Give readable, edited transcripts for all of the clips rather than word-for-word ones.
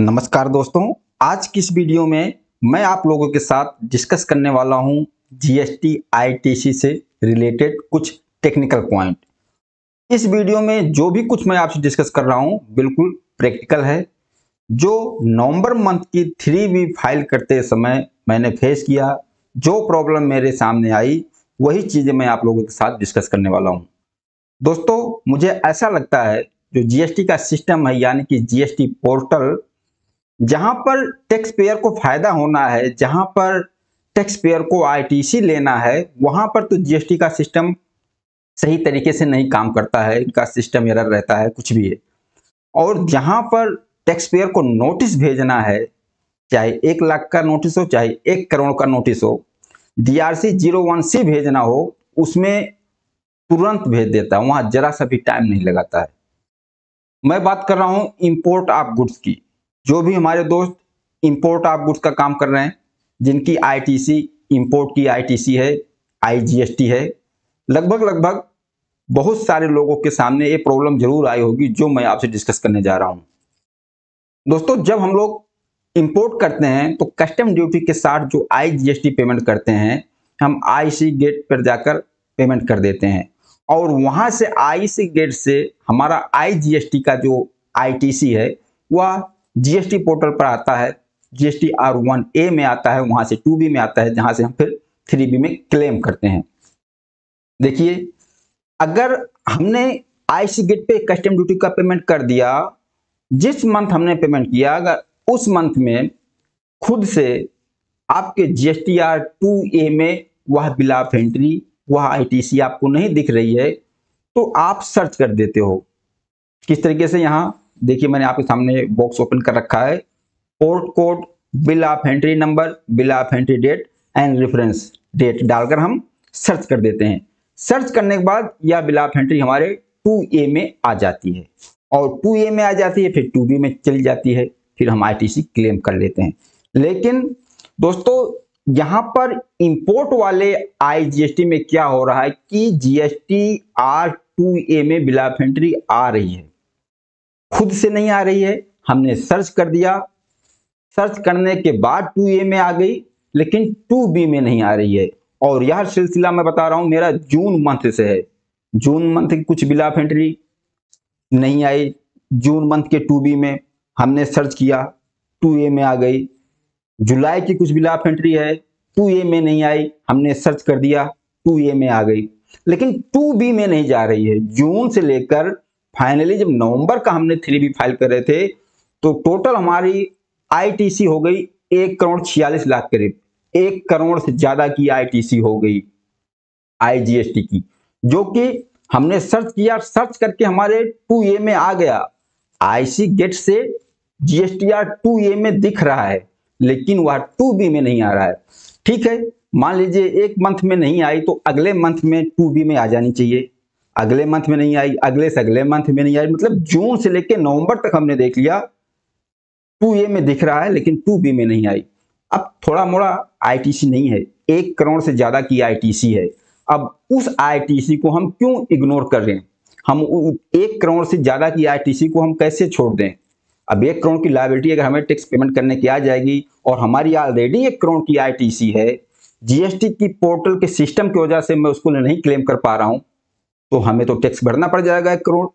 नमस्कार दोस्तों, आज की इस वीडियो में मैं आप लोगों के साथ डिस्कस करने वाला हूं जीएसटी आईटीसी से रिलेटेड कुछ टेक्निकल पॉइंट। इस वीडियो में जो भी कुछ मैं आपसे डिस्कस कर रहा हूं बिल्कुल प्रैक्टिकल है। जो नवंबर मंथ की 3B फाइल करते समय मैंने फेस किया, जो प्रॉब्लम मेरे सामने आई, वही चीज़ें मैं आप लोगों के साथ डिस्कस करने वाला हूँ। दोस्तों, मुझे ऐसा लगता है जो जीएसटी का सिस्टम है यानी कि जीएसटी पोर्टल, जहां पर टैक्स पेयर को फायदा होना है, जहां पर टैक्स पेयर को आईटीसी लेना है, वहां पर तो जीएसटी का सिस्टम सही तरीके से नहीं काम करता है, इनका सिस्टम एरर रहता है, कुछ भी है। और जहां पर टैक्स पेयर को नोटिस भेजना है, चाहे 1 लाख का नोटिस हो, चाहे 1 करोड़ का नोटिस हो, DRC 01C भेजना हो, उसमें तुरंत भेज देता है, वहां जरा सा भी टाइम नहीं लगाता है। मैं बात कर रहा हूं इंपोर्ट ऑफ गुड्स की। जो भी हमारे दोस्त इंपोर्ट ऑफ गुड्स का काम कर रहे हैं, जिनकी आईटीसी, इंपोर्ट की आईटीसी है, आईजीएसटी है, लगभग बहुत सारे लोगों के सामने ये प्रॉब्लम जरूर आई होगी जो मैं आपसे डिस्कस करने जा रहा हूं। दोस्तों, जब हम लोग इंपोर्ट करते हैं तो कस्टम ड्यूटी के साथ जो आईजीएसटी पेमेंट करते हैं, हम आईसी गेट पर जाकर पेमेंट कर देते हैं और वहां से आईसी गेट से हमारा आईजीएसटी का जो आईटीसी है वह जीएसटी पोर्टल पर आता है, जीएसटी R1A में आता है, वहां से 2B में आता है, जहां से हम फिर 3B में क्लेम करते हैं। देखिए, अगर हमने आईसी गेट पे कस्टम ड्यूटी का पेमेंट कर दिया, जिस मंथ हमने पेमेंट किया, अगर उस मंथ में खुद से आपके GSTR2A में वह बिल ऑफ एंट्री, वह आईटीसी आपको नहीं दिख रही है, तो आप सर्च कर देते हो। किस तरीके से? यहाँ देखिए, मैंने आपके सामने बॉक्स ओपन कर रखा है। Port code, bill of entry number, bill of entry date and reference date डालकर हम सर्च कर देते हैं। सर्च करने के बाद यह बिल ऑफ एंट्री हमारे 2A में आ जाती है और 2A में आ जाती है, फिर 2B में चली जाती है, फिर हम आईटीसी क्लेम कर लेते हैं। लेकिन दोस्तों, यहां पर इंपोर्ट वाले आईजीएसटी में क्या हो रहा है कि GSTR2A में बिल ऑफ एंट्री आ रही है, खुद से नहीं आ रही है। हमने सर्च कर दिया, सर्च करने के बाद 2A में आ गई, लेकिन 2B में नहीं आ रही है। और यह सिलसिला मैं बता रहा हूं मेरा जून मंथ से है। जून मंथ की कुछ बिल ऑफ एंट्री नहीं आई, जून मंथ के 2B में हमने सर्च किया, 2A में आ गई। जुलाई की कुछ बिल ऑफ एंट्री है, 2A में नहीं आई, हमने सर्च कर दिया, 2A में आ गई, लेकिन 2B में नहीं जा रही है। जून से लेकर फाइनली जब नवंबर का हमने 3B फाइल कर रहे थे, तो टोटल हमारी आईटीसी हो गई 1,46,00,000 करीब, 1 करोड़ से ज्यादा की आईटीसी हो गई आईजीएसटी की, जो कि हमने सर्च किया, सर्च करके हमारे 2A में आ गया। आईसी गेट से जीएसटीआर 2A में दिख रहा है, लेकिन वह 2B में नहीं आ रहा है। ठीक है, मान लीजिए एक मंथ में नहीं आई तो अगले मंथ में 2B में आ जानी चाहिए। अगले मंथ में नहीं आई, अगले से अगले मंथ में नहीं आई, मतलब जून से लेकर नवंबर तक हमने देख लिया, 2A में दिख रहा है लेकिन 2B में नहीं आई। अब थोड़ा मोड़ा आईटीसी नहीं है, 1 करोड़ से ज्यादा की आईटीसी है। अब उस आईटीसी को हम क्यों इग्नोर कर रहे हैं? हम 1 करोड़ से ज्यादा की आईटीसी को हम कैसे छोड़ दें? अब 1 करोड़ की लायबिलिटी अगर हमें टैक्स पेमेंट करने की आ जाएगी और हमारी ऑलरेडी 1 करोड़ की आईटीसी है, जीएसटी की पोर्टल के सिस्टम की वजह से मैं उसको नहीं क्लेम कर पा रहा हूं, तो हमें तो टैक्स भरना पड़ जाएगा 1 करोड़।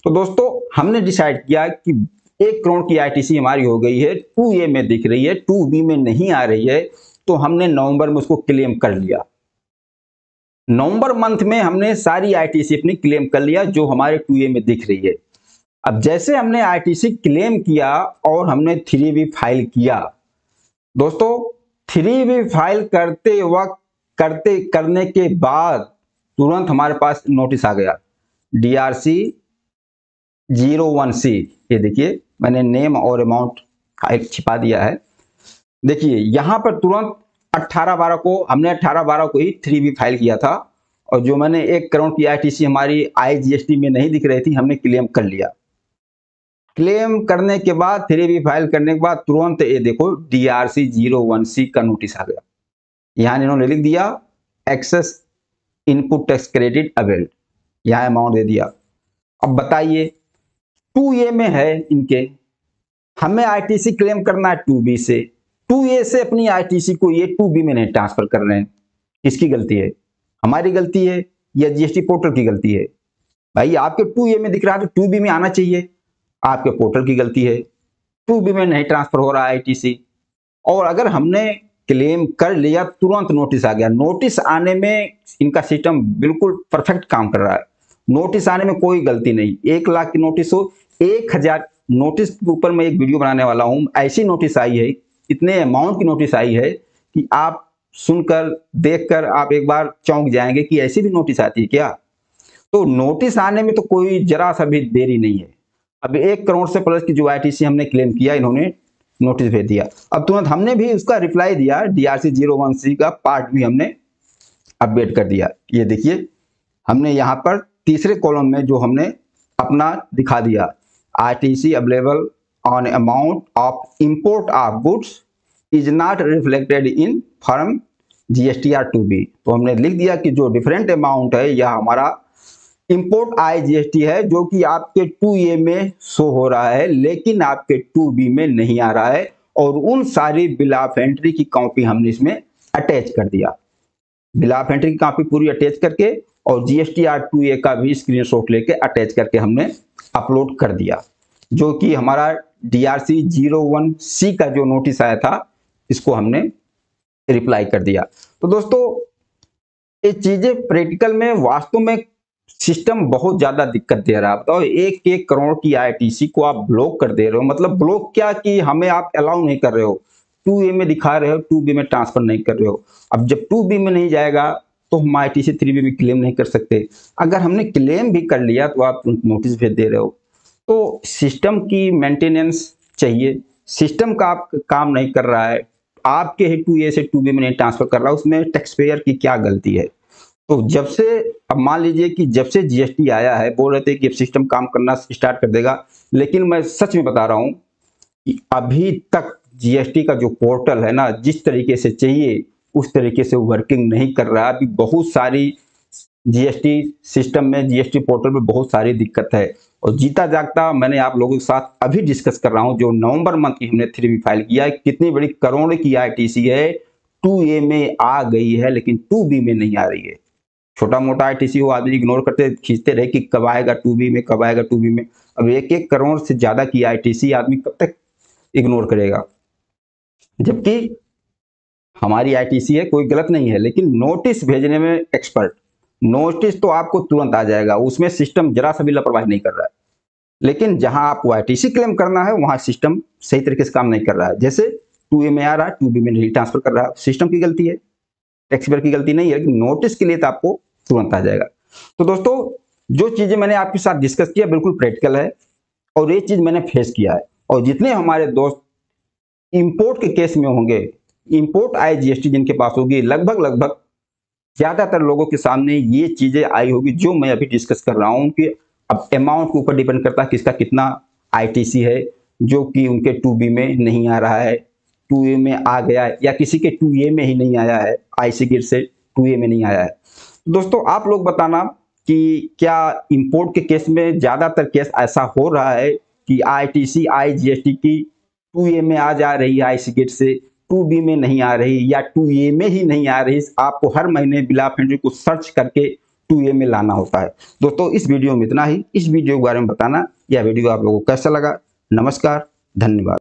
तो दोस्तों, हमने डिसाइड किया कि 1 करोड़ की आईटीसी हमारी हो गई है, 2A में दिख रही है, 2B में नहीं आ रही है, तो हमने नवंबर में उसको क्लेम कर लिया। नवंबर मंथ में हमने सारी आईटीसी अपनी क्लेम कर लिया जो हमारे 2A में दिख रही है। अब जैसे हमने आईटीसी क्लेम किया और हमने 3B फाइल किया, दोस्तों 3B फाइल करते वक्त करने के बाद तुरंत हमारे पास नोटिस आ गया, DRC 01C। ये देखिए, मैंने नेम और अमाउंट छिपा दिया है। देखिए यहां पर तुरंत 18/12 को हमने 18/12 को ही 3B फाइल किया था और जो मैंने 1 करोड़ की आईटीसी हमारी आईजीएसटी में नहीं दिख रही थी, हमने क्लेम कर लिया। क्लेम करने के बाद 3B फाइल करने के बाद तुरंत ये देखो DRC 01C का नोटिस आ गया। यहां इन्होंने लिख दिया excess input tax credit availed, यहां अमाउंट दे दिया। अब बताइए, 2A में है इनके, हमें आईटीसी क्लेम करना है 2B से, 2A से अपनी आईटीसी को ये 2B में नहीं ट्रांसफर कर रहे हैं। किसकी गलती है? हमारी गलती है या जीएसटी पोर्टल की गलती है? भाई आपके 2A में दिख रहा है तो 2B में आना चाहिए, आपके पोर्टल की गलती है, 2B में नहीं ट्रांसफर हो रहा है आईटीसी। और अगर हमने क्लेम कर लिया तुरंत नोटिस आ गया। नोटिस आने में इनका सिस्टम बिल्कुल परफेक्ट काम कर रहा है, नोटिस आने में कोई गलती नहीं। 1 लाख की नोटिस हो, 1000 नोटिस के ऊपर मैं एक वीडियो बनाने वाला हूं। ऐसी नोटिस आई है, इतने अमाउंट की नोटिस आई है कि आप सुनकर देखकर आप एक बार चौंक जाएंगे कि ऐसी भी नोटिस आती है क्या। तो नोटिस आने में तो कोई जरा सा भी देरी नहीं है। अब 1 करोड़ से प्लस की जो आईटीसी हमने क्लेम किया, इन्होंने नोटिस भेज दिया। अब तुरंत हमने भी उसका रिप्लाई दिया, DRC 01C का पार्ट भी हमने अपडेट कर दिया। ये देखिए हमने यहाँ पर तीसरे कॉलम में जो हमने अपना दिखा दिया, ITC available on amount of import of goods is not reflected in form GSTR 2B। तो हमने लिख दिया कि जो डिफरेंट अमाउंट है यह हमारा इंपोर्ट IGST है, जो कि आपके 2A में शो हो रहा है लेकिन आपके 2B में नहीं आ रहा है। और उन सारी बिल ऑफ एंट्री की कॉपी हमने इसमें अटैच कर दिया, बिल ऑफ एंट्री की कॉपी पूरी अटैच करके, और GSTR 2A का भी स्क्रीनशॉट लेके अटैच करके हमने अपलोड कर दिया। जो कि हमारा DRC 01C का जो नोटिस आया था, इसको हमने रिप्लाई कर दिया। तो दोस्तों ये चीजें प्रैक्टिकल में वास्तव में सिस्टम बहुत ज्यादा दिक्कत दे रहा है। बताओ 1 करोड़ की आईटीसी को आप ब्लॉक कर दे रहे हो, मतलब ब्लॉक क्या कि हमें आप अलाउ नहीं कर रहे हो, 2A में दिखा रहे हो, 2B में ट्रांसफर नहीं कर रहे हो। अब जब 2B में नहीं जाएगा तो हम आईटीसी 3B में क्लेम नहीं कर सकते। अगर हमने क्लेम भी कर लिया तो आप नोटिस भेज दे रहे हो। तो सिस्टम की मेंटेनेंस चाहिए, सिस्टम का आप काम नहीं कर रहा है, आपके ही 2A से 2B में नहीं ट्रांसफर कर रहा, उसमें टैक्स पेयर की क्या गलती है। तो जब से, अब मान लीजिए कि जब से जीएसटी आया है, बोल रहे थे कि अब सिस्टम काम करना स्टार्ट कर देगा, लेकिन मैं सच में बता रहा हूं कि अभी तक जीएसटी का जो पोर्टल है ना, जिस तरीके से चाहिए उस तरीके से वर्किंग नहीं कर रहा। अभी बहुत सारी जीएसटी सिस्टम में, जीएसटी पोर्टल में बहुत सारी दिक्कत है। और जीता जागता मैंने आप लोगों के साथ अभी डिस्कस कर रहा हूं, जो नवंबर मंथ की हमने 3B फाइल किया है, कितनी बड़ी करोड़ की आईटीसी है, 2A में आ गई है लेकिन 2B में नहीं आ रही है। छोटा मोटा आईटीसी हो, आदमी इग्नोर करते खींचते रहे कि कब आएगा 2B में, कब आएगा 2B में। अब 1 करोड़ से ज्यादा की आईटीसी आदमी कब तक इग्नोर करेगा, जबकि हमारी आईटीसी है, कोई गलत नहीं है, लेकिन नोटिस भेजने में एक्सपर्ट। नोटिस तो आपको तुरंत आ जाएगा, उसमें सिस्टम जरा सा भी लापरवाही नहीं कर रहा है। लेकिन जहां आपको आईटीसी क्लेम करना है वहां सिस्टम सही तरीके से काम नहीं कर रहा है। जैसे 2A में आ रहा है, 2B में नहीं ट्रांसफर कर रहा है, सिस्टम की गलती है, टैक्स पेयर की गलती नहीं है। लेकिन नोटिस के लिए तो आपको तुरंत आ जाएगा। तो दोस्तों जो चीजें मैंने आपके साथ डिस्कस किया बिल्कुल प्रैक्टिकल है, और ये चीज मैंने फेस किया है। और जितने हमारे दोस्त इंपोर्ट के केस में होंगे, इंपोर्ट IGST जिनके पास होगी, लगभग ज्यादातर लोगों के सामने ये चीजें आई होगी जो मैं अभी डिस्कस कर रहा हूं। कि अब अमाउंट के ऊपर डिपेंड करता है किसका कितना आईटीसी है, जो कि उनके 2B में नहीं आ रहा है, 2A में आ गया है, या किसी के 2A में ही नहीं आया है, आईसी गिर से 2A में नहीं आया है। दोस्तों आप लोग बताना कि क्या इंपोर्ट के केस में ज्यादातर केस ऐसा हो रहा है कि आईटीसी IGST की 2A में आ जा रही है आईसी गेट से, 2B में नहीं आ रही, या 2A में ही नहीं आ रही। आपको हर महीने बिल ऑफ एंट्री को सर्च करके 2A में लाना होता है। दोस्तों इस वीडियो में इतना ही। इस वीडियो के बारे में बताना, यह वीडियो आप लोगों को कैसा लगा। नमस्कार, धन्यवाद।